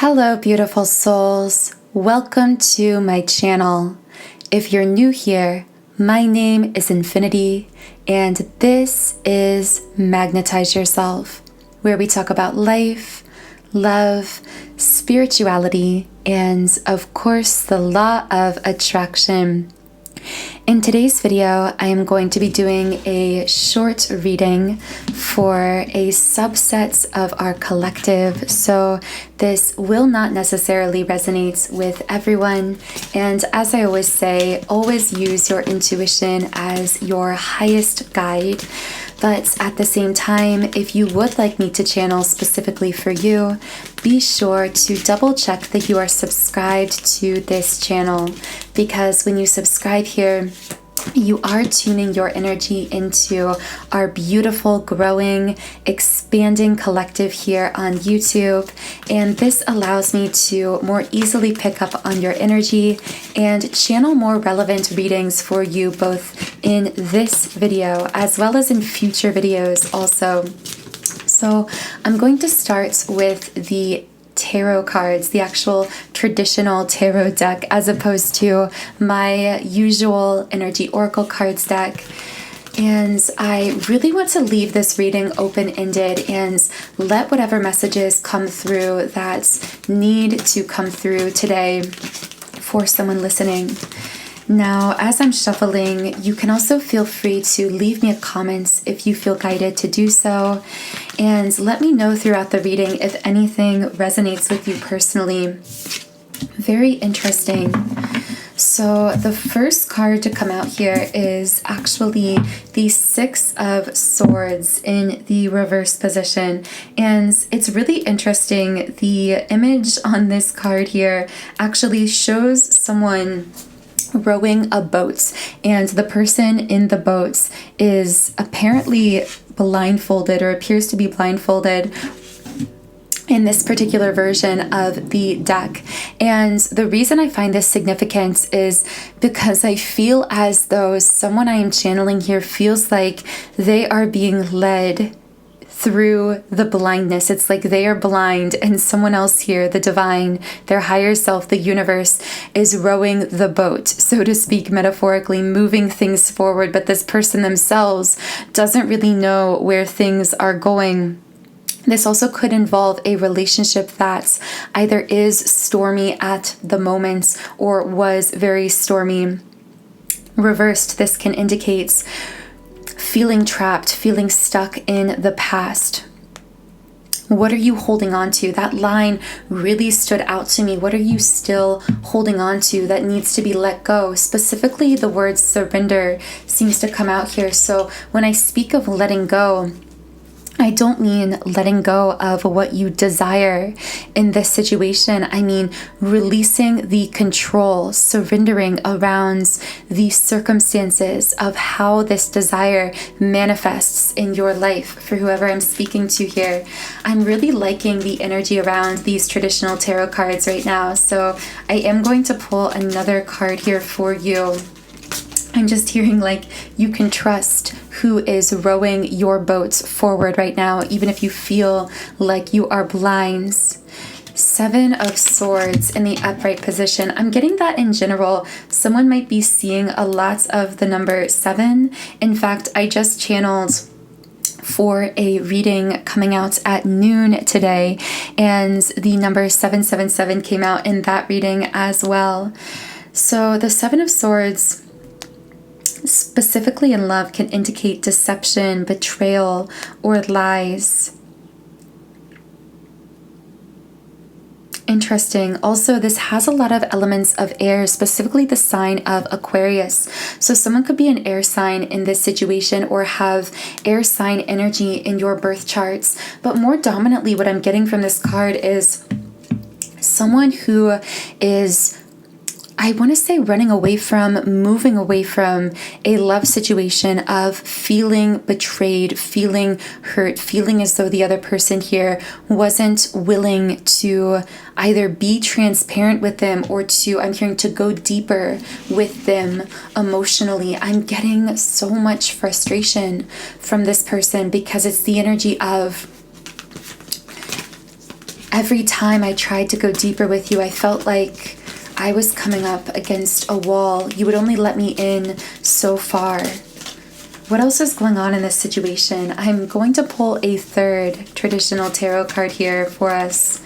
Hello, beautiful souls. Welcome to my channel. If you're new here, my name is Infinity, and this is Magnetize Yourself, where we talk about life, love, spirituality, and of course, the law of attraction. In today's video, I am going to be doing a short reading for a subset of our collective, so this will not necessarily resonate with everyone. And as I always say, always use your intuition as your highest guide. But at the same time, if you would like me to channel specifically for you, be sure to double check that you are subscribed to this channel, because when you subscribe here, you are tuning your energy into our beautiful, growing, expanding collective here on YouTube. And this allows me to more easily pick up on your energy and channel more relevant readings for you, both in this video as well as in future videos also. So I'm going to start with the tarot cards, the actual traditional tarot deck, as opposed to my usual energy oracle cards deck. And I really want to leave this reading open-ended and let whatever messages come through that need to come through today for someone listening. Now, as I'm shuffling, you can also feel free to leave me a comment if you feel guided to do so, and let me know throughout the reading if anything resonates with you personally. Very interesting. So the first card to come out here is actually the Six of Swords in the reverse position, and it's really interesting. The image on this card here actually shows someone rowing a boat, and the person in the boat is apparently blindfolded, or appears to be blindfolded in this particular version of the deck. And the reason I find this significant is because I feel as though someone I am channeling here feels like they are being led through the blindness. It's like they are blind and someone else here, the divine, their higher self, the universe, is rowing the boat, so to speak, metaphorically, moving things forward. But this person themselves doesn't really know where things are going. This also could involve a relationship that either is stormy at the moment or was very stormy. Reversed, this can indicate feeling trapped, feeling stuck in the past. What are you holding on to? That line really stood out to me. What are you still holding on to that needs to be let go? Specifically, the word surrender seems to come out here. So when I speak of letting go, I don't mean letting go of what you desire in this situation. I mean releasing the control, surrendering around the circumstances of how this desire manifests in your life for whoever I'm speaking to here. I'm really liking the energy around these traditional tarot cards right now. So I am going to pull another card here for you. I'm just hearing like you can trust who is rowing your boat forward right now, even if you feel like you are blind. Seven of Swords in the upright position. I'm getting that in general, someone might be seeing a lot of the number 7. In fact, I just channeled for a reading coming out at noon today, and the number 777 came out in that reading as well. So the Seven of Swords, specifically in love, can indicate deception, betrayal, or lies. Interesting. Also, this has a lot of elements of air, specifically the sign of Aquarius. So someone could be an air sign in this situation or have air sign energy in your birth charts. But more dominantly, what I'm getting from this card is someone who is, I want to say, running away from, moving away from a love situation of feeling betrayed, feeling hurt, feeling as though the other person here wasn't willing to either be transparent with them or to, I'm hearing, to go deeper with them emotionally. I'm getting so much frustration from this person because it's the energy of Every time I tried to go deeper with you, I felt like I was coming up against a wall. You would only let me in so far. What else is going on in this situation? I'm going to pull a third traditional tarot card here for us.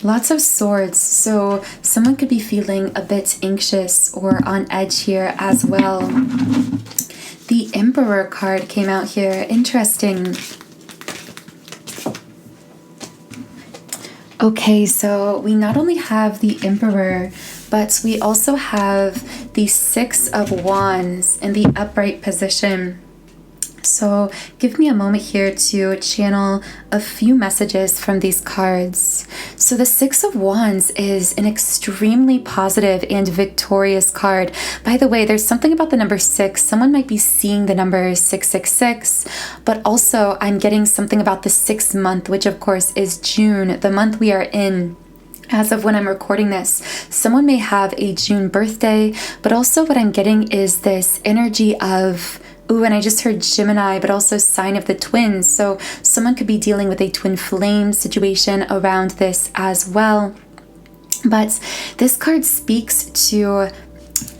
Lots of swords, so someone could be feeling a bit anxious or on edge here as well. The Emperor card came out here. Interesting. Okay, so we not only have the Emperor, but we also have the Six of Wands in the upright position. So give me a moment here to channel a few messages from these cards. So the Six of Wands is an extremely positive and victorious card. By the way, there's something about the number 6. Someone might be seeing the number 666, but also I'm getting something about the 6th month, which of course is June, the month we are in. As of when I'm recording this, someone may have a June birthday, but also what I'm getting is this energy of, ooh, and I just heard Gemini, but also sign of the twins. So someone could be dealing with a twin flame situation around this as well. But this card speaks to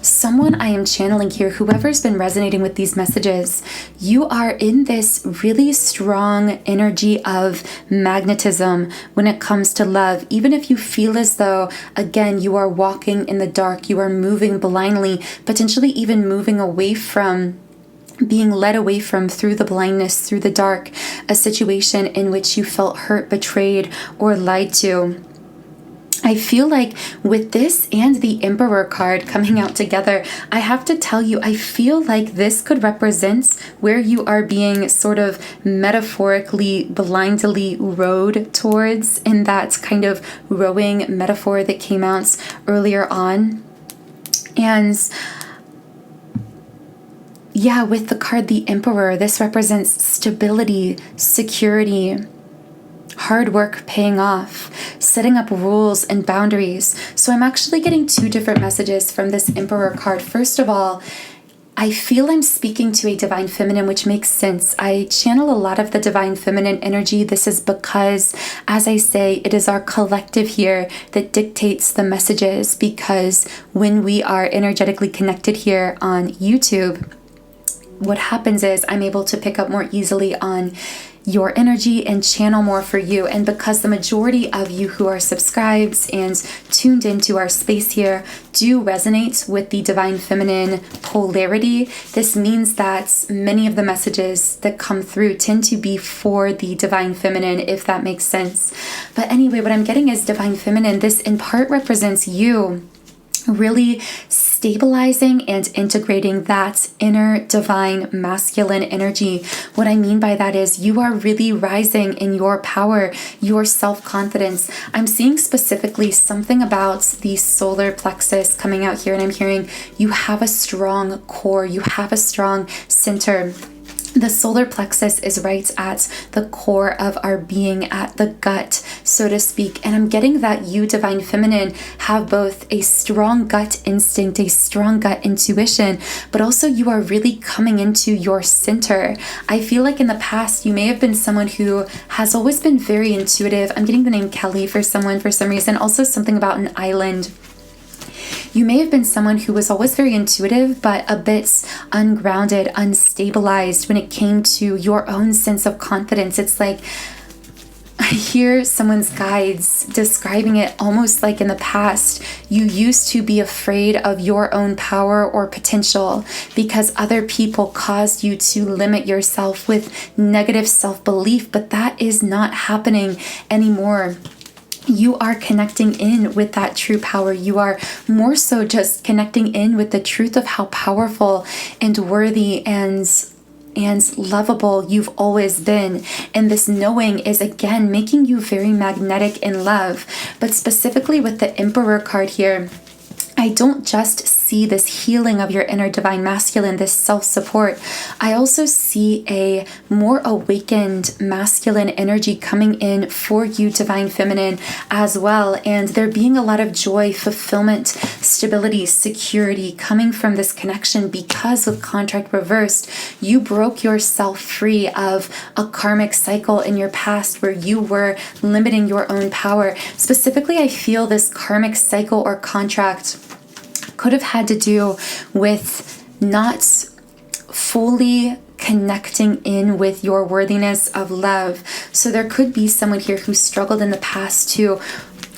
someone I am channeling here, whoever's been resonating with these messages. You are in this really strong energy of magnetism when it comes to love. Even if you feel as though, again, you are walking in the dark, you are moving blindly, potentially even moving away from, being led away from, through the blindness, through the dark, a situation in which you felt hurt, betrayed, or lied to. I feel like with this and the Emperor card coming out together, I have to tell you, I feel like this could represent where you are being sort of metaphorically, blindly rowed towards, in that kind of rowing metaphor that came out earlier on. And yeah, with the card the Emperor, this represents stability, security, hard work paying off, setting up rules and boundaries. So I'm actually getting two different messages from this Emperor card. First of all, I feel I'm speaking to a divine feminine, which makes sense. I channel a lot of the divine feminine energy. This is because, as I say, it is our collective here that dictates the messages, because when we are energetically connected here on YouTube, what happens is I'm able to pick up more easily on your energy and channel more for you. And because the majority of you who are subscribed and tuned into our space here do resonate with the divine feminine polarity, this means that many of the messages that come through tend to be for the divine feminine, if that makes sense. But anyway, what I'm getting is divine feminine. This in part represents you really stabilizing and integrating that inner divine masculine energy. What I mean by that is you are really rising in your power, your self-confidence. I'm seeing specifically something about the solar plexus coming out here, and I'm hearing you have a strong core, you have a strong center. The solar plexus is right at the core of our being, at the gut, so to speak. And I'm getting that you, divine feminine, have both a strong gut instinct, a strong gut intuition, but also you are really coming into your center. I feel like in the past, you may have been someone who has always been very intuitive. I'm getting the name Kelly for someone for some reason, also something about an island. You may have been someone who was always very intuitive, but a bit ungrounded, unstabilized when it came to your own sense of confidence. It's like I hear someone's guides describing it almost like in the past, you used to be afraid of your own power or potential because other people caused you to limit yourself with negative self-belief, but that is not happening anymore. You are connecting in with that true power. You are more so just connecting in with the truth of how powerful and worthy and lovable you've always been. And this knowing is again making you very magnetic in love. But specifically with the Emperor card here, I don't just see this healing of your inner divine masculine, this self-support. I also see a more awakened masculine energy coming in for you, divine feminine, as well. And there being a lot of joy, fulfillment, stability, security coming from this connection, because with contract reversed, you broke yourself free of a karmic cycle in your past where you were limiting your own power. Specifically, I feel this karmic cycle or contract could have had to do with not fully connecting in with your worthiness of love. So there could be someone here who struggled in the past to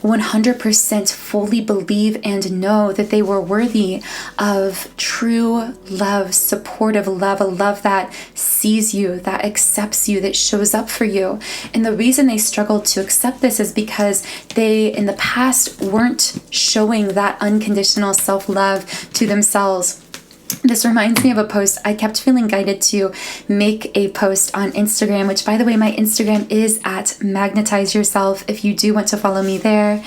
100% fully believe and know that they were worthy of true love, supportive love, a love that sees you, that accepts you, that shows up for you. And the reason they struggled to accept this is because they, in the past, weren't showing that unconditional self-love to themselves. This reminds me of a post. I kept feeling guided to make a post on Instagram, which, by the way, my Instagram is at Magnetize Yourself if you do want to follow me there.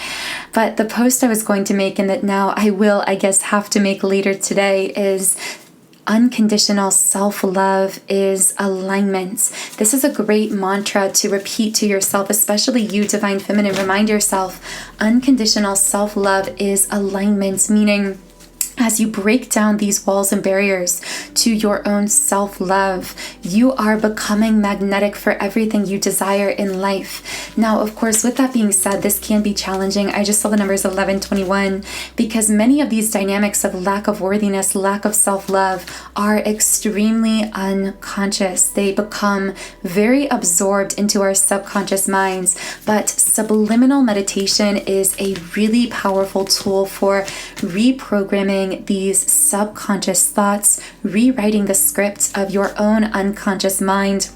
But the post I was going to make, and that now I will, I guess, have to make later today, is unconditional self-love is alignment. This is a great mantra to repeat to yourself, especially you, divine feminine. Remind yourself, unconditional self-love is alignment, meaning as you break down these walls and barriers to your own self-love, you are becoming magnetic for everything you desire in life. Now, of course, with that being said, this can be challenging. I just saw the numbers 1121 because many of these dynamics of lack of worthiness, lack of self-love are extremely unconscious. They become very absorbed into our subconscious minds. But subliminal meditation is a really powerful tool for reprogramming these subconscious thoughts, rewriting the script of your own unconscious mind.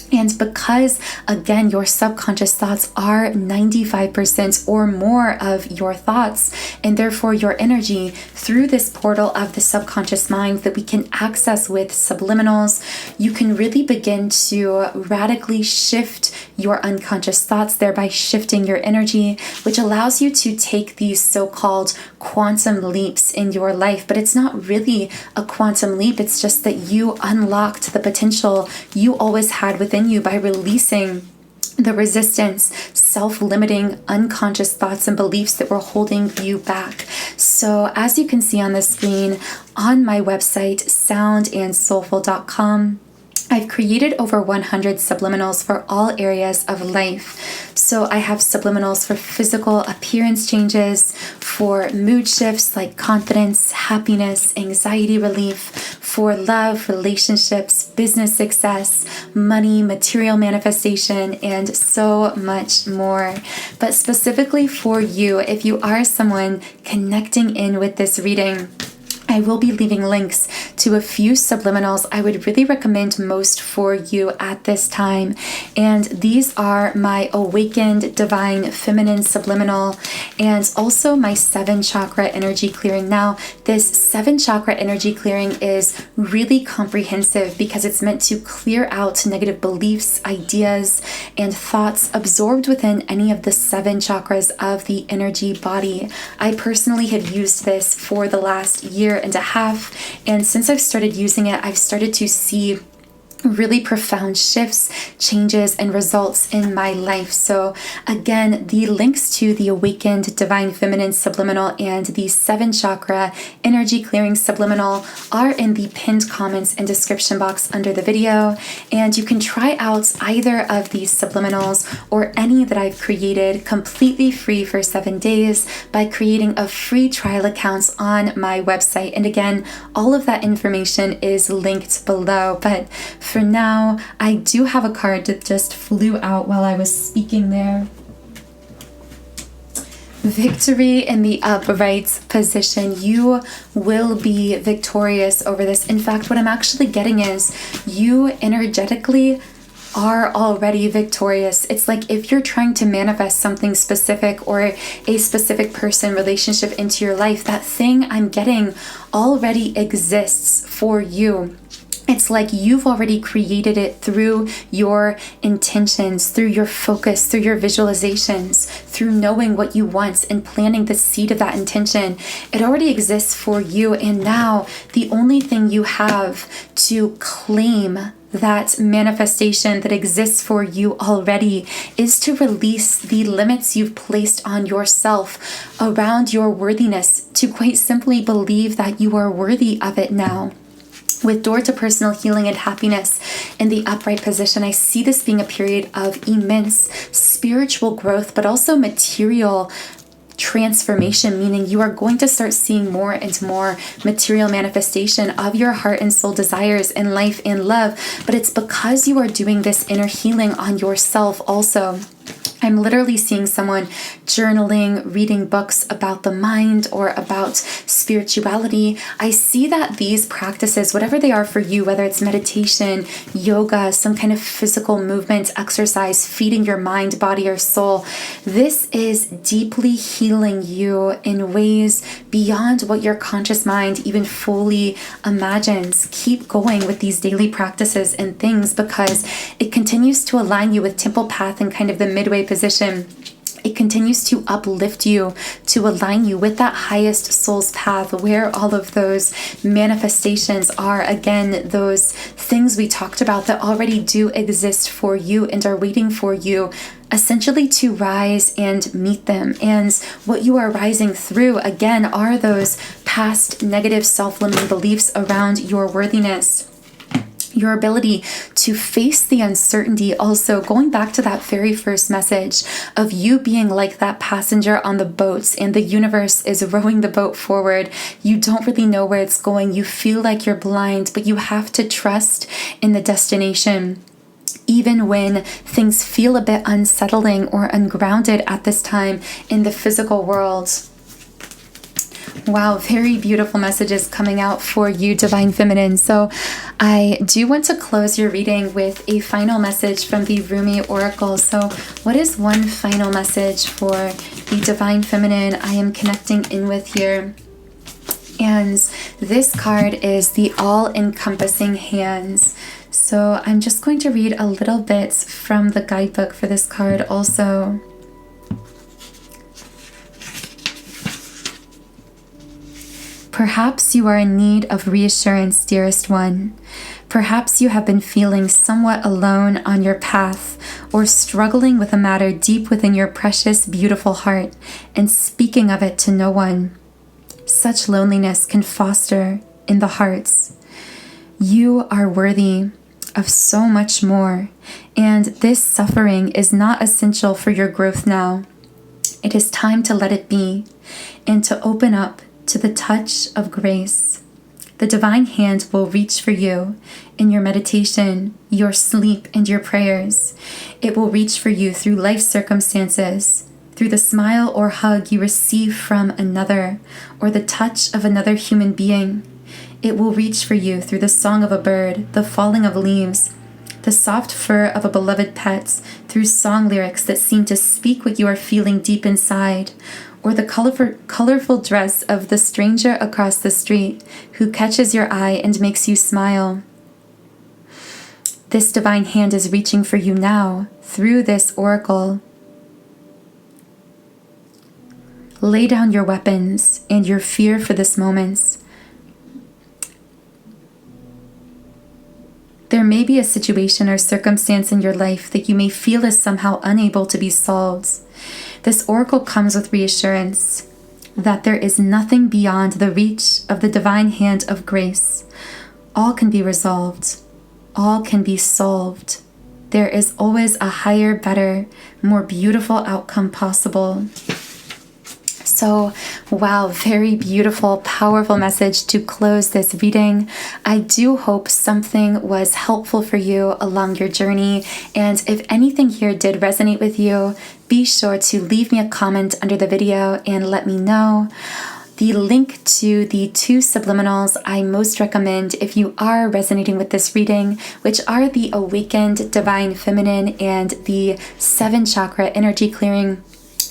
And because, again, your subconscious thoughts are 95% or more of your thoughts, and therefore your energy, through this portal of the subconscious mind that we can access with subliminals, you can really begin to radically shift your unconscious thoughts, thereby shifting your energy, which allows you to take these so-called quantum leaps in your life. But it's not really a quantum leap. It's just that you unlocked the potential you always had within you by releasing the resistance, self-limiting, unconscious thoughts and beliefs that were holding you back. So as you can see on the screen, on my website, soundandsoulful.com, I've created over 100 subliminals for all areas of life. So I have subliminals for physical appearance changes, for mood shifts like confidence, happiness, anxiety relief, for love, relationships, business success, money, material manifestation, and so much more. But specifically for you, if you are someone connecting in with this reading, I will be leaving links to a few subliminals I would really recommend most for you at this time. And these are my Awakened Divine Feminine Subliminal and also my 7 chakra energy clearing. Now, this 7 chakra energy clearing is really comprehensive because it's meant to clear out negative beliefs, ideas, and thoughts absorbed within any of the 7 chakras of the energy body. I personally have used this for the last year and a half, and since I've started using it, I've started to see really profound shifts, changes, and results in my life. So again, the links to the Awakened Divine Feminine Subliminal and the 7 chakra energy clearing subliminal are in the pinned comments and description box under the video. And you can try out either of these subliminals or any that I've created completely free for 7 days by creating a free trial account on my website. And again, all of that information is linked below. But for now, I do have a card that just flew out while I was speaking there. Victory in the upright position. You will be victorious over this. In fact, what I'm actually getting is you energetically are already victorious. It's like if you're trying to manifest something specific or a specific person, relationship into your life, that thing I'm getting already exists for you. It's like you've already created it through your intentions, through your focus, through your visualizations, through knowing what you want and planting the seed of that intention. It already exists for you. And now the only thing you have to claim that manifestation that exists for you already is to release the limits you've placed on yourself around your worthiness, to quite simply believe that you are worthy of it now. With door to personal healing and happiness in the upright position, I see this being a period of immense spiritual growth, but also material transformation, meaning you are going to start seeing more and more material manifestation of your heart and soul desires in life and love. But it's because you are doing this inner healing on yourself also. I'm literally seeing someone journaling, reading books about the mind or about spirituality. I see that these practices, whatever they are for you, whether it's meditation, yoga, some kind of physical movement, exercise, feeding your mind, body, or soul, this is deeply healing you in ways beyond what your conscious mind even fully imagines. Keep going with these daily practices and things because it continues to align you with temple path and kind of the midway position. It continues to uplift you, to align you with that highest soul's path, where all of those manifestations are, again, those things we talked about that already do exist for you and are waiting for you, essentially to rise and meet them. And what you are rising through, again, are those past negative self-limiting beliefs around your worthiness. Your ability to face the uncertainty, also going back to that very first message of you being like that passenger on the boat and the universe is rowing the boat forward. You don't really know where it's going. You feel like you're blind, but you have to trust in the destination. Even when things feel a bit unsettling or ungrounded at this time in the physical world. Wow, very beautiful messages coming out for you, Divine Feminine. So I do want to close your reading with a final message from the Rumi Oracle. So what is one final message for the Divine Feminine I am connecting in with here? And this card is the all-encompassing hands. So I'm just going to read a little bit from the guidebook for this card also. Perhaps you are in need of reassurance, dearest one. Perhaps you have been feeling somewhat alone on your path or struggling with a matter deep within your precious, beautiful heart and speaking of it to no one. Such loneliness can foster in the hearts. You are worthy of so much more, and this suffering is not essential for your growth now. It is time to let it be and to open up to the touch of grace. The divine hand will reach for you in your meditation, your sleep, and your prayers. It will reach for you through life circumstances, through the smile or hug you receive from another, or the touch of another human being. It will reach for you through the song of a bird, the falling of leaves, the soft fur of a beloved pet, through song lyrics that seem to speak what you are feeling deep inside, or the colorful dress of the stranger across the street who catches your eye and makes you smile. This divine hand is reaching for you now through this oracle. Lay down your weapons and your fear for this moment. There may be a situation or circumstance in your life that you may feel is somehow unable to be solved. This oracle comes with reassurance that there is nothing beyond the reach of the divine hand of grace. All can be resolved. All can be solved. There is always a higher, better, more beautiful outcome possible. So, wow, very beautiful, powerful message to close this reading. I do hope something was helpful for you along your journey. And if anything here did resonate with you, be sure to leave me a comment under the video and let me know. The link to the 2 subliminals I most recommend if you are resonating with this reading, which are the Awakened Divine Feminine and the 7 Chakra Energy Clearing,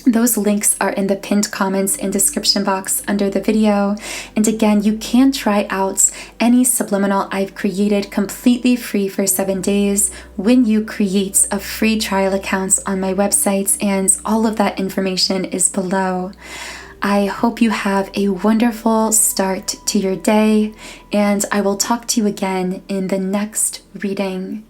Those links are in the pinned comments and description box under the video. And again, you can try out any subliminal I've created completely free for 7 days when you create a free trial account on my website, and all of that information is below. I hope you have a wonderful start to your day, and I will talk to you again in the next reading.